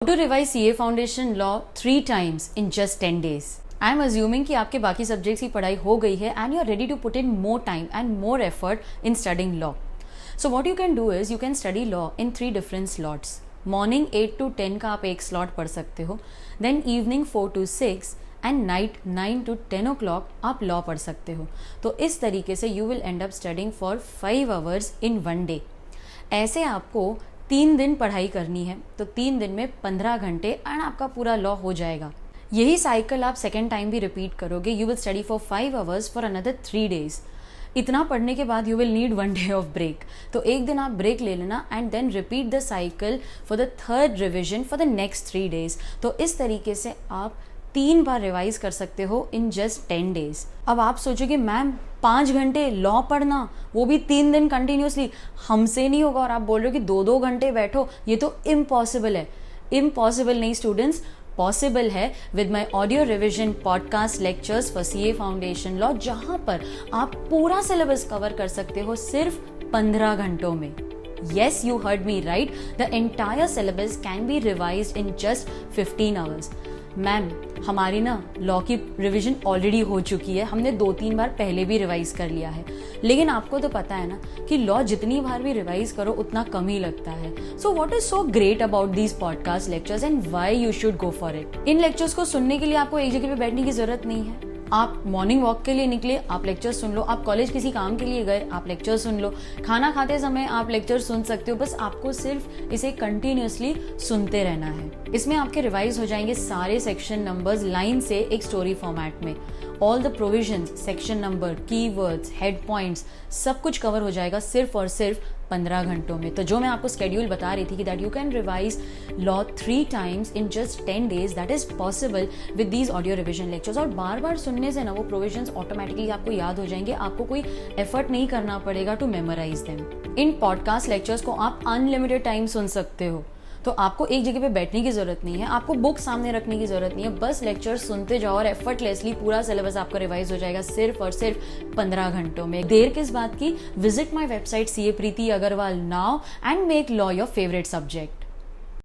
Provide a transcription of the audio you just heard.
To revise CA Foundation Law 3 times in just 10 days. I am assuming कि आपके बाकी subjects की पढ़ाई हो गई है and you are ready to put in more time and more effort in studying law. So what you can do is you can study law in 3 different slots. Morning 8 to 10 का आप एक slot पढ़ सकते हो, then evening 4 to 6 and night 9 to 10 o'clock आप law पढ़ सकते हो. तो इस तरीके से you will end up studying for 5 hours in one day. ऐसे आपको 3 दिन पढ़ाई करनी है तो 3 दिन में 15 घंटे एंड आपका पूरा लॉ हो जाएगा. यही साइकिल आप सेकेंड टाइम भी रिपीट करोगे. You will study for 5 hours for another 3 days. इतना पढ़ने के बाद you will need 1 day off break. तो एक दिन आप ब्रेक ले लेना and then repeat the cycle for the third revision for the next 3 days. तो इस तरीके से आप 3 बार रिवाइज कर सकते हो इन जस्ट 10 days. अब आप सोचोगे मैम 5 घंटे लॉ पढ़ना, वो भी 3 दिन कंटिन्यूसली, हमसे नहीं होगा. और आप बोल रहे हो कि 2-2 घंटे बैठो, ये तो इम्पॉसिबल है. इम्पॉसिबल नहीं स्टूडेंट्स, पॉसिबल है with my audio revision podcast lectures for CA foundation law, जहां पर आप पूरा सिलेबस कवर कर सकते हो सिर्फ 15 घंटों में. Yes, you heard me right. The entire syllabus can be revised in just 15 hours. Ma'am हमारी ना लॉ की रिवीजन ऑलरेडी हो चुकी है, हमने 2-3 बार पहले भी रिवाइज कर लिया है. लेकिन आपको तो पता है ना कि लॉ जितनी बार भी रिवाइज करो उतना कम ही लगता है. So what is so great about these podcast lectures and why you should go for it. In lectures को सुनने के लिए आपको एक जगह पे बैठने की जरूरत नहीं है. आप मॉर्निंग वॉक के लिए निकले, आप लेक्चर सुन लो. आप कॉलेज किसी काम के लिए गए, आप लेक्चर सुन लो. खाना खाते समय आप लेक्चर सुन सकते हो. बस आपको सिर्फ इसे कंटिन्यूअसली सुनते रहना है. इसमें आपके रिवाइज हो जाएंगे सारे सेक्शन नंबर्स लाइन से एक स्टोरी फॉर्मेट में. All the provisions, section number, keywords, head points, सब कुछ कवर हो जाएगा सिर्फ और सिर्फ 15 घंटों में. तो जो मैं आपको स्केड्यूल बता रही थी कि that you can revise law 3 times in just 10 days, that is possible with these audio revision lectures. और बार बार सुनने से ना वो प्रोविजंस ऑटोमेटिकली आपको याद हो जाएंगे. आपको कोई एफर्ट नहीं करना पड़ेगा टू मेमोराइज देम. इन पॉडकास्ट लेक्चर्स को आप अनलिमिटेड टाइम सुन सकते हो. तो आपको एक जगह पे बैठने की जरूरत नहीं है, आपको बुक सामने रखने की जरूरत नहीं है. बस लेक्चर सुनते जाओ और एफर्टलेसली पूरा सिलेबस आपका रिवाइज हो जाएगा सिर्फ और सिर्फ 15 घंटों में. देर किस बात की, visit my website CA Preeti Agarwal now and make law your favourite subject.